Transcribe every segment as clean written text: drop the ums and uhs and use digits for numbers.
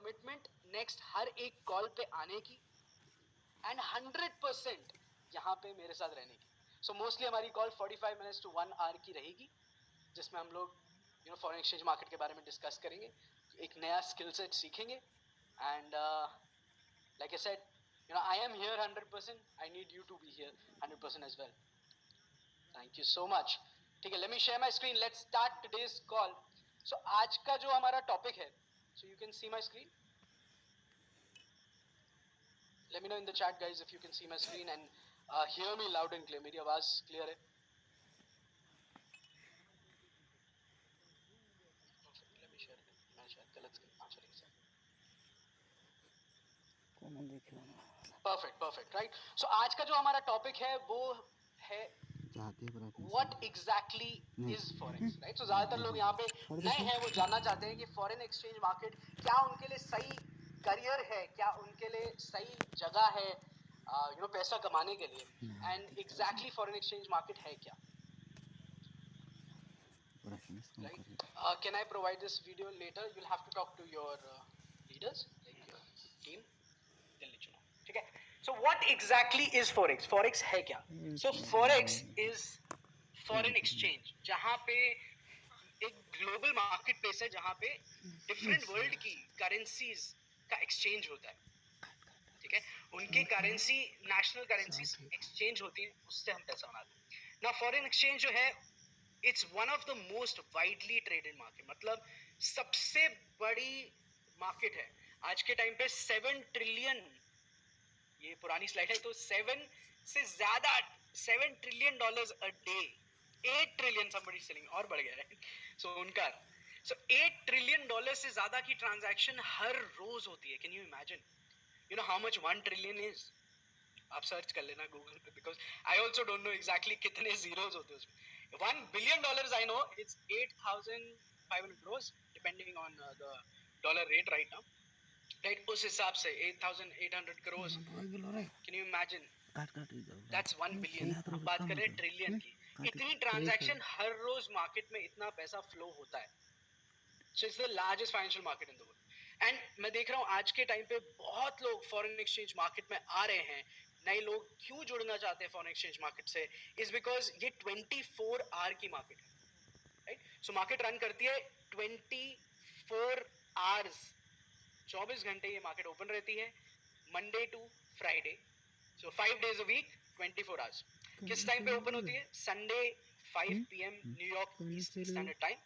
Commitment next हर एक call पे आने की एंड 100% यहाँ पे मेरे साथ रहने की. सो मोस्टली हमारी कॉल 45 मिनट्स टू 1 आवर की रहेगी, जिसमें हम लोग फॉरेन एक्सचेंज मार्केट के बारे में डिस्कस करेंगे, एक नया स्किल सेट सीखेंगे. And like I said, I am here 100%. I need you to be here 100% as well. Thank you so much. ठीक है, let me share my screen. Let's start today's call. So आज का जो हमारा topic है, so you can see my screen. Let me know in the chat guys if you can see my screen and hear me loud and clear. मेरी आवाज clear है? Let me share it. मैं शायद गलत चलेगा sir. Perfect, right? So आज का जो हमारा टॉपिक है वो है What exactly is forex, right? So ज्यादातर लोग यहाँ पे नए हैं, वो जानना चाहते हैं कि फॉरेन एक्सचेंज मार्केट क्या उनके लिए सही करियर है, क्या उनके लिए सही जगह है पैसा कमाने के लिए, and exactly foreign exchange market है क्या, right? Can I provide this video later? You'll have to talk to your leaders, like your team. They'll let you know. ठीक है? So what exactly is forex? Forex है क्या? So forex is foreign exchange, जहाँ पे एक global market place है जहाँ पे डिफरेंट वर्ल्ड की करेंसीज का एक्सचेंज होता है. ठीक है, उनके करेंसी नेशनल करेंसीज एक्सचेंज होती है, उससे हम पैसा बनाते हैं. ना फॉरेन एक्सचेंज जो है, it's one of the most widely traded market, मतलब सबसे बड़ी मार्केट है आज के टाइम पे. 7 ट्रिलियन, ये पुरानी स्लाइड है, तो 7 से ज्यादा $7 trillion a day. 8 trillion somebody selling, और बढ़ गया है. सो उनका 8 ट्रिलियन से ज्यादा की ट्रांजैक्शन हर रोज होती है. Can you imagine how much 1 trillion is? आप सर्च कर लेना गूगल पे, because I also don't know exactly कितने जीरोज होते हैं उसमें. $1 billion I know it's 8,500 crores depending on the dollar rate right now, right? उस हिसाब से 8,800 crores. Can you imagine? That's 1 billion. हम बात कर रहे हैं ट्रिलियन की. इतनी ट्रांजैक्शन हर रोज मार्केट में, इतना पैसा फ्लो होता है. So it's the largest financial market in the world. And मैं देख रहा हूँ आज के टाइम पे बहुत लोग फॉरेन एक्सचेंज मार्केट में आ रहे हैं. नए लोग क्यों जुड़ना चाहते हैं फॉरेन एक्सचेंज मार्केट से? इज बिकॉज ये 24 आवर की मार्केट है, राइट? सो मार्केट रन करती है 24 आवर्स, 24 घंटे ये मार्केट ओपन रहती है, Monday to Friday. So 5 days a week, 24 hours. किस टाइम पे ओपन होती है? Sunday 5 PM New York Eastern Standard Time.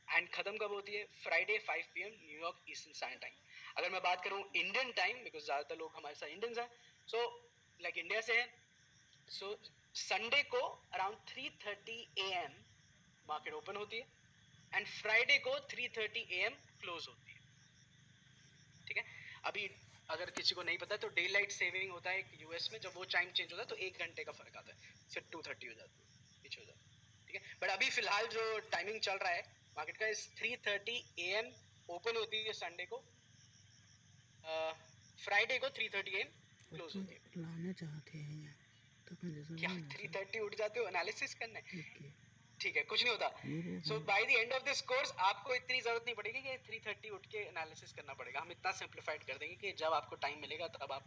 And खत्म कब होती है? Friday 5 PM New York Eastern Standard Time. अगर मैं बात करूं इंडियन टाइम, बिकॉज ज्यादातर लोग हमारे साथ इंडियंस हैं, सो लाइक इंडिया से है, सो संडे को अराउंड 3:30 AM मार्केट ओपन होती है एंड फ्राइडे को 3:30 AM क्लोज होती है. ठीक है, अभी अगर किसी को नहीं पता तो डे लाइट सेविंग होता है यूएस में, जब वो टाइम चेंज होता है तो 1 घंटे का फर्क आता है, फिर 2:30 हो जाती है, पीछे हो जाता है. ठीक है, बट अभी फिलहाल जो टाइमिंग चल रहा है मार्केट का इस 3:30 AM ओपन होती है संडे को, फ्राइडे को 3:30 AM क्लोज होती है. लाना चाहते हैं तो क्या 3:30 उठ जाते हो एनालिसिस करने? ठीक है, कुछ नहीं होता. So by the end of this course आपको इतनी जरूरत नहीं पड़ेगी कि 3:30 उठ के एनालिसिस करना पड़ेगा. हम इतना सिंप्लीफाइड कर देंगे कि जब आपको टाइम मिलेगा तब आप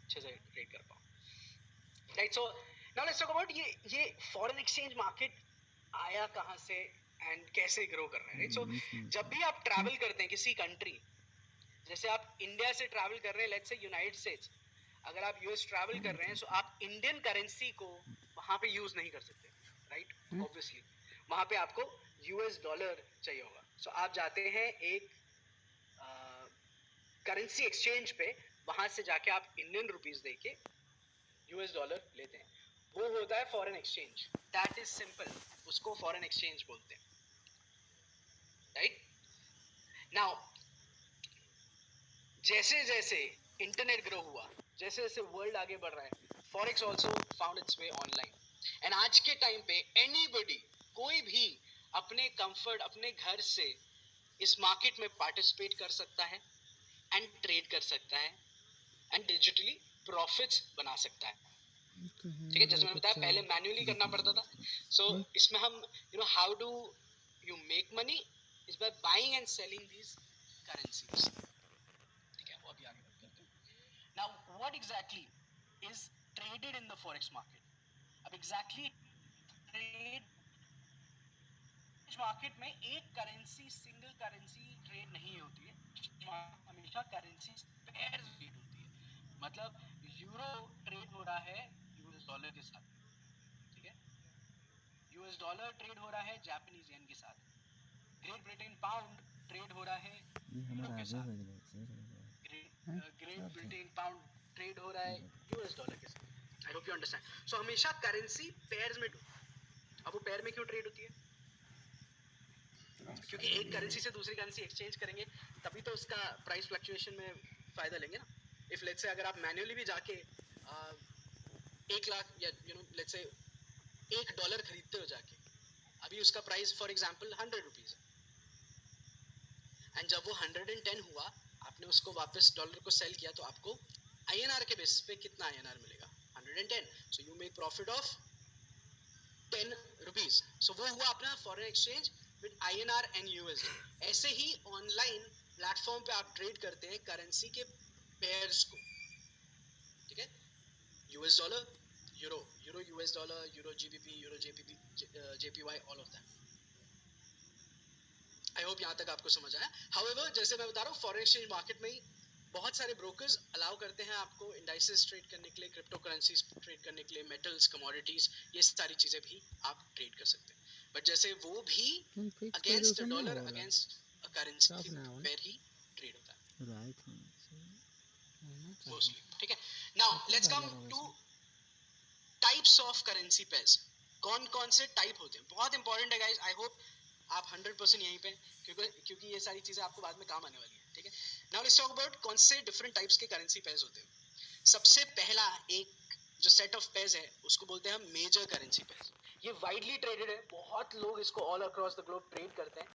अच्छे से ट्रेड कर पाओ, right? So now let's talk about ये फॉरेन एक्सचेंज मार्केट आया कहाँ से एंड कैसे ग्रो कर रहे हैं, राइट? सो जब भी आप ट्रैवल करते हैं किसी कंट्री, जैसे आप इंडिया से ट्रैवल कर रहे हैं, लेट्स से यूनाइटेड स्टेट्स, अगर आप यूएस ट्रैवल कर रहे हैं, सो आप इंडियन करेंसी को वहां पे यूज नहीं कर सकते, राइट? ऑब्वियसली वहां पे आपको यूएस डॉलर चाहिए होगा. सो आप जाते हैं एक करेंसी एक्सचेंज पे, वहां से जाके आप इंडियन रुपीस देके यूएस डॉलर लेते हैं. वो होता है foreign exchange. That is simple, उसको फॉरेन एक्सचेंज बोलते हैं, राइट? नाउ जैसे जैसे इंटरनेट ग्रो हुआ, जैसे जैसे वर्ल्ड आगे बढ़ रहा है, forex also found it's way online. And आज के टाइम पे एनीबडी, कोई भी अपने कंफर्ट, अपने घर से इस मार्केट में पार्टिसिपेट कर सकता है एंड ट्रेड कर सकता है एंड डिजिटली प्रॉफिट्स बना सकता है. ठीक है, जैसे मैंने बताया पहले मैन्युअली करना पड़ता था. सो इसमें हम how do you make money is by buying and selling these currencies. exactly is traded in the forex market? अब exactly trade मार्केट में एक करेंसी सिंगल करेंसी ट्रेड नहीं होती है, हमेशा करेंसी पेयर्स ट्रेड होती है. मतलब यूरो ट्रेड हो रहा है यूएस डॉलर के साथ, ठीक है, यूएस डॉलर ट्रेड हो रहा है जापानीज येन के साथ, ग्रेट ब्रिटेन पाउंड ट्रेड हो रहा है ये यूरो हमारा के आगे साथ, हो गया ग्रेट ब्रिटेन पाउंड ट्रेड हो रहा है यूएस डॉलर के साथ. I hope you understand. So हमेशा करेंसी पेयर्स में, अब वो पेयर में क्यों ट्रेड होती है? क्योंकि एक करेंसी से दूसरी करेंसी एक्सचेंज करेंगे तभी तो उसका प्राइस फ्लक्चुएशन में फायदा लेंगे ना. इफ लेट्स से अगर आप मैन्युअली भी जाके 1 लाख या लेट्स से $1 खरीदते हो जाके, अभी उसका प्राइस फॉर एग्जांपल 100 रुपीज है, एंड जब वो 110 हुआ, आपने उसको वापस डॉलर को सेल किया, तो आपको INR के बेसिस पे कितना INR मिलेगा? 110. So you make profit of 10 rupees. So वो हुआ अपना foreign exchange with INR and USD. ऐसे ही ऑनलाइन प्लेटफॉर्म पे आप ट्रेड करते हैं करेंसी के पेयर्स को, ठीक है, US dollar, euro, euro US dollar, euro GBP, euro JPP, JPY, all of that. I hope यहाँ तक आपको समझ आया. हाउएवर, जैसे मैं बता रहा हूँ, फॉरेन एक्सचेंज मार्केट में ही बहुत सारे ब्रोकर्स अलाउ करते हैं आपको इंडाइसेस ट्रेड करने के लिए, क्रिप्टो करेंसीज ट्रेड करने के लिए, मेटल्स, कमोडिटीज, ये सारी चीजें भी आप ट्रेड कर सकते हैं. बट जैसे वो भी तुम फिक्स अगेंस्ट पोजीशन नहीं डॉलर, बोला अगेंस्ट अ करेंसी साफ ना हो पेयर ही ट्रेड होता है राइट होना चाहिए. मोस्टली. ठीक है, now let's come dollar to वैसे टाइप्स ऑफ करेंसी पेयर्स. कौन कौन से टाइप होते हैं, बहुत इंपॉर्टेंट है गाइस. आई होप आप 100% यहीं पे, क्योंकि ये सारी चीजें आपको बाद में काम आने वाली है. ठीक है, नाउ लेट्स टॉक अबाउट कौन से डिफरेंट टाइप्स के करेंसी पेयर्स होते हैं. सबसे पहला एक जो सेट ऑफ पेयर्स है उसको बोलते हैं हम मेजर करेंसी पेयर्स. ये वाइडली ट्रेडेड है, बहुत लोग इसको all across the globe trade करते हैं.